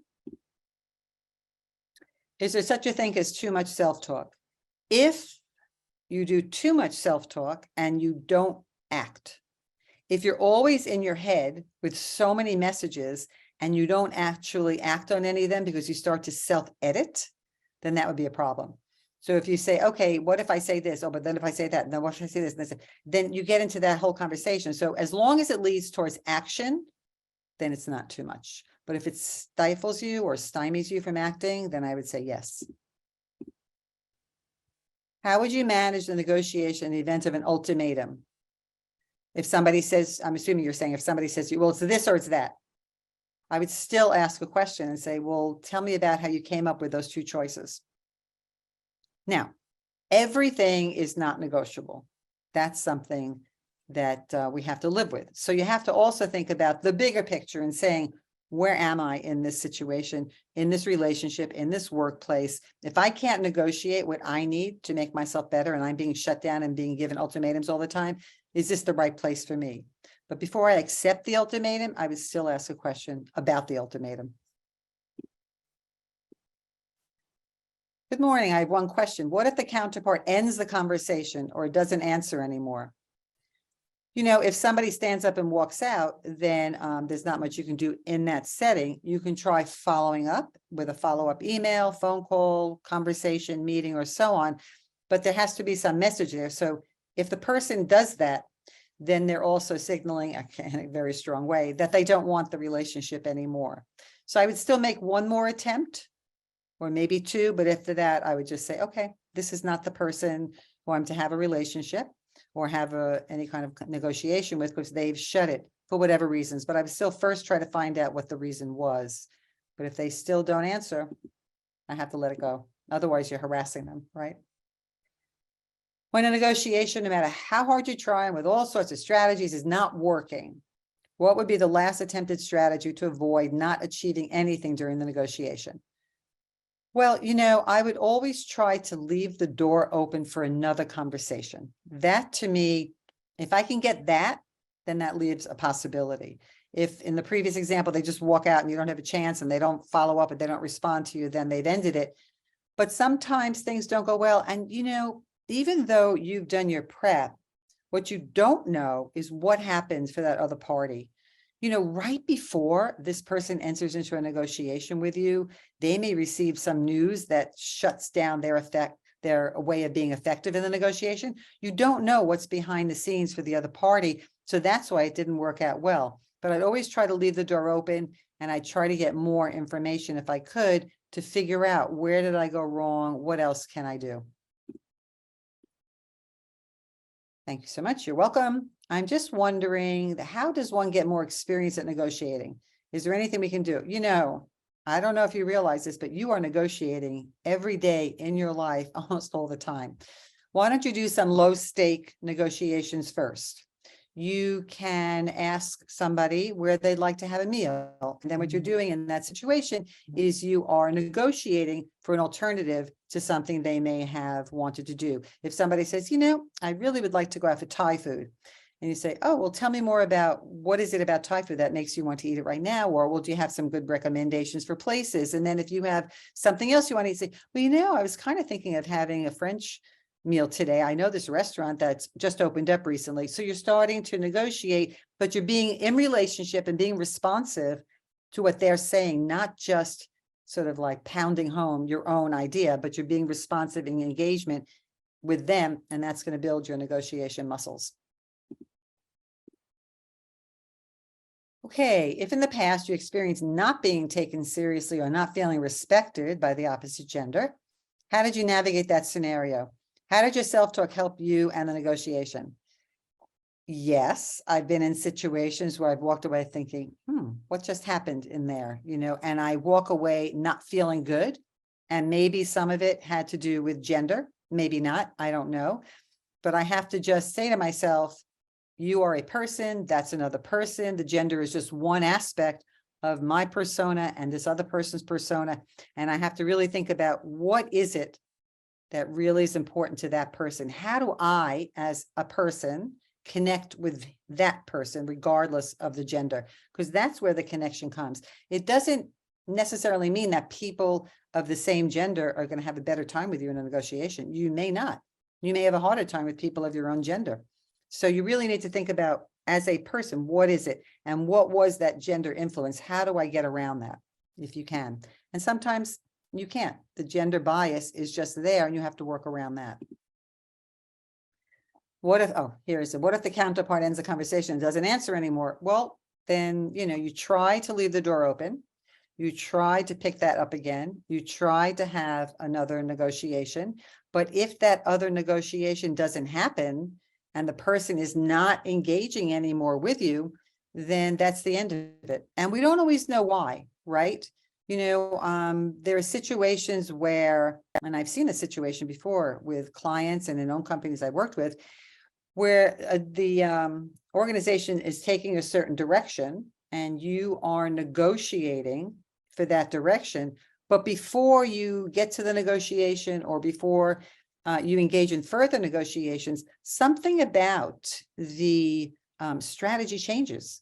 Is there such a thing as too much self-talk? If you do too much self-talk and you don't act, if you're always in your head with so many messages and you don't actually act on any of them because you start to self-edit, then that would be a problem. So if you say, okay, what if I say this? Oh, but then if I say that, and then what if I say this? And this, then you get into that whole conversation. So as long as it leads towards action, then it's not too much. But if it stifles you or stymies you from acting, then I would say yes. How would you manage the negotiation in the event of an ultimatum? If somebody says, I'm assuming you're saying if somebody says to you, well, it's this or it's that, I would still ask a question and say, well, tell me about how you came up with those two choices. Now, everything is not negotiable. That's something that we have to live with. So you have to also think about the bigger picture and saying, where am I in this situation, in this relationship, in this workplace? If I can't negotiate what I need to make myself better and I'm being shut down and being given ultimatums all the time, is this the right place for me? But before I accept the ultimatum, I would still ask a question about the ultimatum. Good morning. I have one question. What if the counterpart ends the conversation or doesn't answer anymore? If somebody stands up and walks out, then there's not much you can do in that setting. You can try following up with a follow-up email, phone call, conversation, meeting, or so on. But there has to be some message there. So if the person does that, then they're also signaling in a very strong way that they don't want the relationship anymore. So I would still make one more attempt, or maybe two, but after that, I would just say, okay, this is not the person who I'm to have a relationship or have any kind of negotiation with, because they've shut it for whatever reasons. But I would still first try to find out what the reason was. But if they still don't answer, I have to let it go. Otherwise, you're harassing them, right? When a negotiation, no matter how hard you try and with all sorts of strategies, is not working, what would be the last attempted strategy to avoid not achieving anything during the negotiation? Well, I would always try to leave the door open for another conversation. That, to me, if I can get that, then that leaves a possibility. If in the previous example, they just walk out and you don't have a chance and they don't follow up and they don't respond to you, then they've ended it. But sometimes things don't go well. And, even though you've done your prep, what you don't know is what happens for that other party. Right before this person enters into a negotiation with you, they may receive some news that shuts down their way of being effective in the negotiation. You don't know what's behind the scenes for the other party. So that's why it didn't work out well. But I'd always try to leave the door open, and I try to get more information if I could to figure out, where did I go wrong? What else can I do? Thank you so much. You're welcome. I'm just wondering, how does one get more experience at negotiating? Is there anything we can do? I don't know if you realize this, but you are negotiating every day in your life, almost all the time. Why don't you do some low stake negotiations first? you can ask somebody where they'd like to have a meal. And then what you're doing in that situation is you are negotiating for an alternative to something they may have wanted to do. If somebody says, I really would like to go out for Thai food. And you say, oh, well, tell me more about what is it about Thai food that makes you want to eat it right now? Or, well, do you have some good recommendations for places? And then if you have something else you want to eat, say, well, I was kind of thinking of having a French meal today. I know this restaurant that's just opened up recently. So you're starting to negotiate, but you're being in relationship and being responsive to what they're saying, not just sort of like pounding home your own idea, but you're being responsive in engagement with them. And that's going to build your negotiation muscles. Okay, if in the past you experienced not being taken seriously or not feeling respected by the opposite gender, how did you navigate that scenario? How did your self-talk help you and the negotiation? Yes, I've been in situations where I've walked away thinking, what just happened in there? And I walk away not feeling good. And maybe some of it had to do with gender, maybe not, I don't know. But I have to just say to myself, you are a person, that's another person. The gender is just one aspect of my persona and this other person's persona. And I have to really think about what is it that really is important to that person? How do I, as a person, connect with that person, regardless of the gender? Because that's where the connection comes. It doesn't necessarily mean that people of the same gender are going to have a better time with you in a negotiation. You may not. You may have a harder time with people of your own gender. So you really need to think about, as a person, what is it? And what was that gender influence? How do I get around that, if you can? And sometimes you can't. The gender bias is just there and you have to work around that. What if, what if the counterpart ends the conversation and doesn't answer anymore? Well, then, you try to leave the door open. You try to pick that up again. You try to have another negotiation. But if that other negotiation doesn't happen and the person is not engaging anymore with you, then that's the end of it. And we don't always know why, right? There are situations where, and I've seen a situation before with clients and in own companies I've worked with, where the organization is taking a certain direction and you are negotiating for that direction. But before you get to the negotiation or before you engage in further negotiations, something about the strategy changes.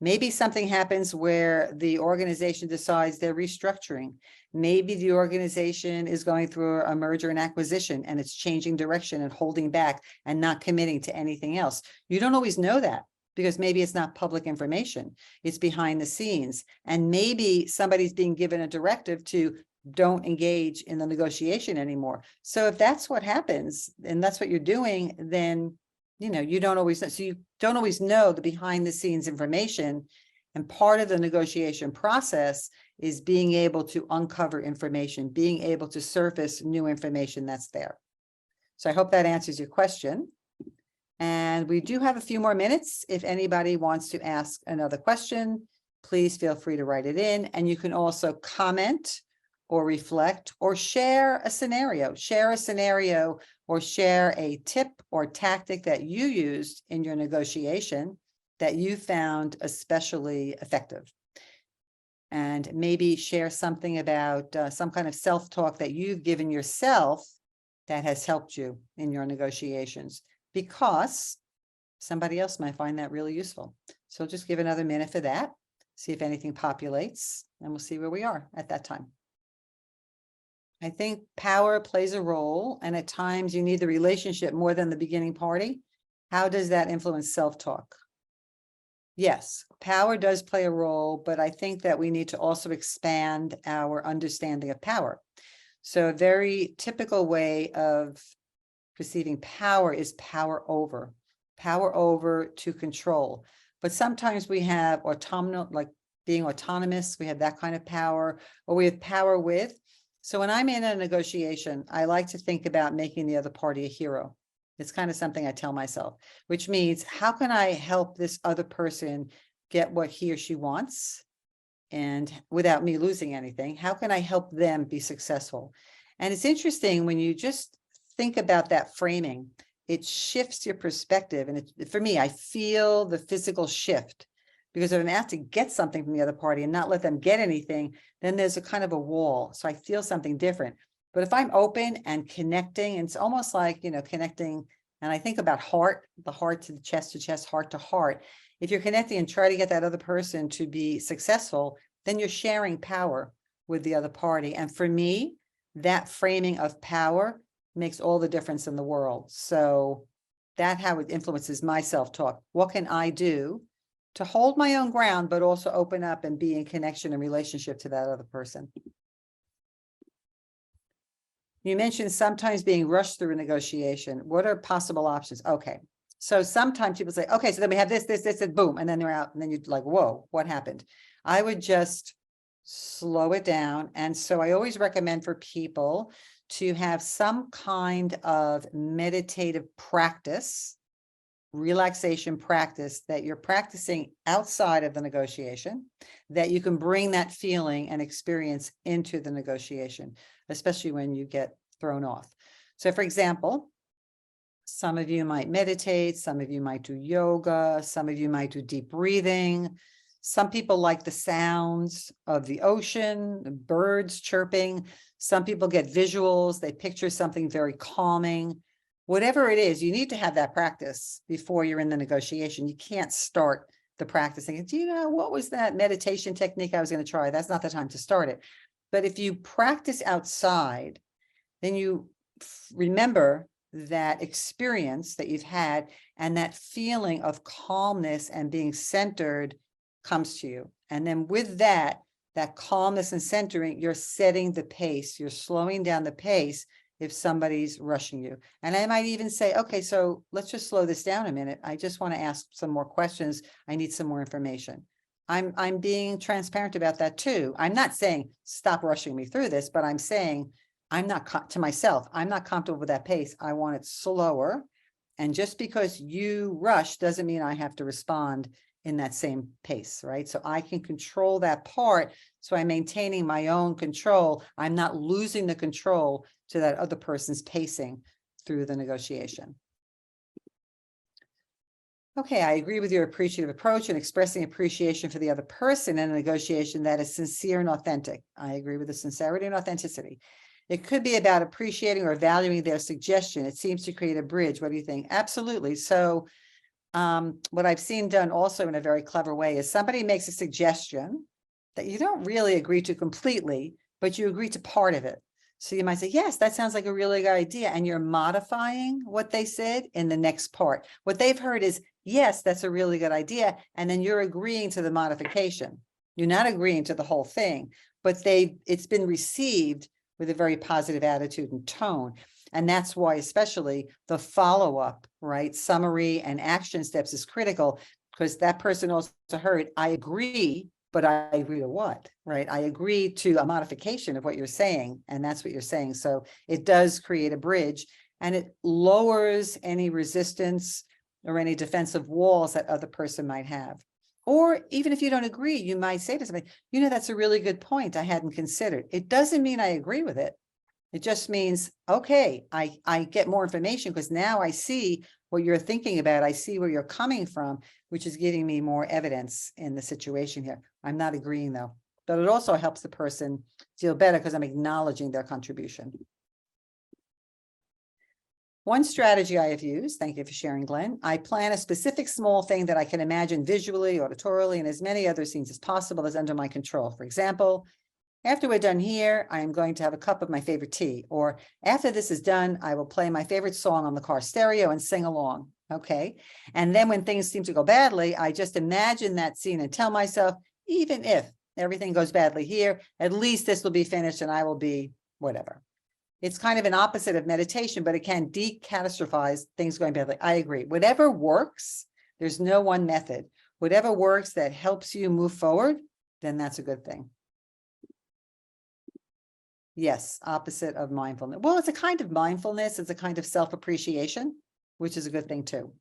Maybe something happens where the organization decides they're restructuring. Maybe the organization is going through a merger and acquisition and it's changing direction and holding back and not committing to anything else. You don't always know that because maybe it's not public information. It's behind the scenes. And maybe somebody's being given a directive to don't engage in the negotiation anymore. So if that's what happens and that's what you're doing, then you don't always know. So you don't always know the behind the scenes information. And part of the negotiation process is being able to uncover information, being able to surface new information that's there. So I hope that answers your question. And we do have a few more minutes. If anybody wants to ask another question, please feel free to write it in. And you can also comment or reflect or share a scenario, or share a tip or tactic that you used in your negotiation that you found especially effective. And maybe share something about some kind of self-talk that you've given yourself that has helped you in your negotiations, because somebody else might find that really useful. So just give another minute for that, see if anything populates, and we'll see where we are at that time. I think power plays a role, and at times you need the relationship more than the beginning party. How does that influence self-talk? Yes, power does play a role, but I think that we need to also expand our understanding of power. So a very typical way of perceiving power is power over to control. But sometimes we have autonomous, like being autonomous, we have that kind of power, or we have power with. So when I'm in a negotiation, I like to think about making the other party a hero. It's kind of something I tell myself, which means how can I help this other person get what he or she wants? And without me losing anything, how can I help them be successful? And it's interesting when you just think about that framing. it shifts your perspective. And for me, I feel the physical shift, because if I'm asked to get something from the other party and not let them get anything, then there's a kind of a wall. So I feel something different. But if I'm open and connecting, and it's almost like, connecting, and I think about heart, the heart to chest, heart to heart. If you're connecting and try to get that other person to be successful, then you're sharing power with the other party. And for me, that framing of power makes all the difference in the world. So that's how it influences my self-talk. What can I do to hold my own ground, but also open up and be in connection and relationship to that other person? You mentioned sometimes being rushed through a negotiation. What are possible options? Okay. So sometimes people say, okay, so then we have this, and boom, and then they're out. And then you're like, whoa, what happened? I would just slow it down. And so I always recommend for people to have some kind of meditative practice, relaxation practice that you're practicing outside of the negotiation, that you can bring that feeling and experience into the negotiation, especially when you get thrown off. So for example, some of you might meditate, some of you might do yoga, some of you might do deep breathing. Some people like the sounds of the ocean, the birds chirping. Some people get visuals, they picture something very calming. Whatever it is, you need to have that practice before you're in the negotiation. You can't start the practicing. Do you know what was that meditation technique I was going to try? That's not the time to start it. But if you practice outside, then you remember that experience that you've had, and that feeling of calmness and being centered comes to you. And then with that calmness and centering, you're setting the pace, you're slowing down the pace if somebody's rushing you. And I might even say, okay, so let's just slow this down a minute. I just want to ask some more questions. I need some more information. I'm being transparent about that too. I'm not saying stop rushing me through this, but I'm saying I'm not to myself, I'm not comfortable with that pace. I want it slower. And just because you rush doesn't mean I have to respond in that same pace, right? So I can control that part. So I'm maintaining my own control. I'm not losing the control to that other person's pacing through the negotiation. Okay, I agree with your appreciative approach and expressing appreciation for the other person in a negotiation that is sincere and authentic. I agree with the sincerity and authenticity. It could be about appreciating or valuing their suggestion. It seems to create a bridge. What do you think? Absolutely. So what I've seen done also in a very clever way is somebody makes a suggestion that you don't really agree to completely, but you agree to part of it. So you might say, yes, that sounds like a really good idea. And you're modifying what they said in the next part. What they've heard is, yes, that's a really good idea. And then you're agreeing to the modification. You're not agreeing to the whole thing, but it's been received with a very positive attitude and tone. And that's why especially the follow-up, right, summary and action steps is critical, because that person also heard, I agree, but I agree to what, right? I agree to a modification of what you're saying, and that's what you're saying. So it does create a bridge, and it lowers any resistance or any defensive walls that other person might have. Or even if you don't agree, you might say to somebody, that's a really good point I hadn't considered. It doesn't mean I agree with it. It just means, okay, I get more information because now I see what you're thinking about. I see where you're coming from, which is giving me more evidence in the situation here. I'm not agreeing though, but it also helps the person feel better because I'm acknowledging their contribution. One strategy I have used, thank you for sharing, Glenn, I plan a specific small thing that I can imagine visually, auditorily, and as many other scenes as possible as under my control. For example, after we're done here, I am going to have a cup of my favorite tea, or after this is done, I will play my favorite song on the car stereo and sing along. Okay. And then when things seem to go badly, I just imagine that scene and tell myself, even if everything goes badly here, at least this will be finished and I will be whatever. It's kind of an opposite of meditation, but it can decatastrophize things going badly. I agree. Whatever works, there's no one method. Whatever works that helps you move forward, then that's a good thing. Yes, opposite of mindfulness. Well, it's a kind of mindfulness. It's a kind of self-appreciation, which is a good thing too.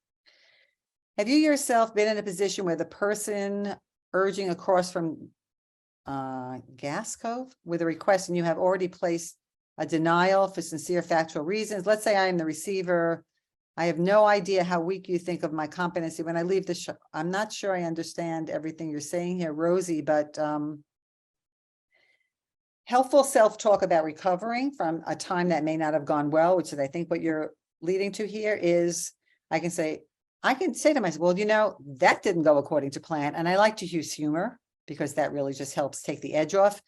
Have you yourself been in a position where the person urging across from Gas Cove with a request and you have already placed a denial for sincere factual reasons? Let's say I am the receiver I have no idea how weak you think of my competency when I leave the show. I'm not sure I understand everything you're saying here, Rosie, but helpful self-talk about recovering from a time that may not have gone well, which is I think what you're leading to here is I can say to myself, well, you know, that didn't go according to plan. And I like to use humor because that really just helps take the edge off.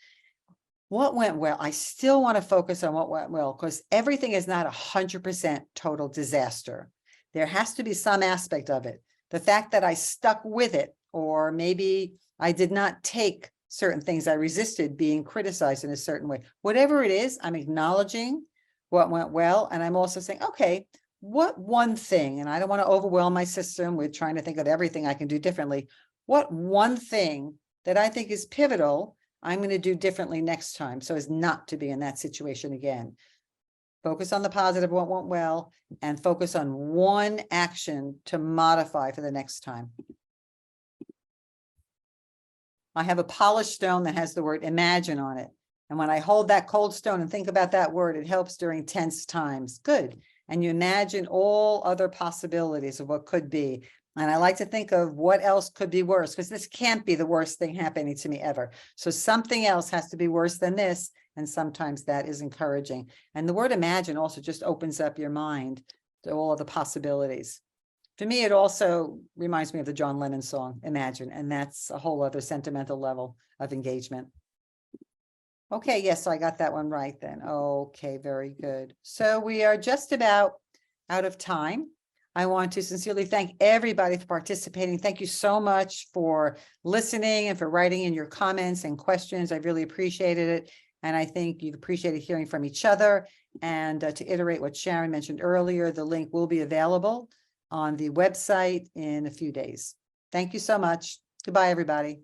What went well? I still want to focus on what went well because everything is not 100% total disaster. There has to be some aspect of it. The fact that I stuck with it, or maybe I did not take certain things, I resisted being criticized in a certain way. Whatever it is, I'm acknowledging what went well. And I'm also saying, okay, what one thing, and I don't want to overwhelm my system with trying to think of everything I can do differently. What one thing that I think is pivotal I'm going to do differently next time so as not to be in that situation again. Focus on the positive, what went well, and focus on one action to modify for the next time. I have a polished stone that has the word imagine on it. And when I hold that cold stone and think about that word, it helps during tense times. Good. And you imagine all other possibilities of what could be. And I like to think of what else could be worse, because this can't be the worst thing happening to me ever. So something else has to be worse than this. And sometimes that is encouraging. And the word imagine also just opens up your mind to all of the possibilities. To me, it also reminds me of the John Lennon song, Imagine, and that's a whole other sentimental level of engagement. Okay, yes, so I got that one right then. Okay, very good. So we are just about out of time. I want to sincerely thank everybody for participating. Thank you so much for listening and for writing in your comments and questions. I really appreciated it. And I think you've appreciated hearing from each other. And to iterate what Sharon mentioned earlier, the link will be available on the website in a few days. Thank you so much. Goodbye, everybody.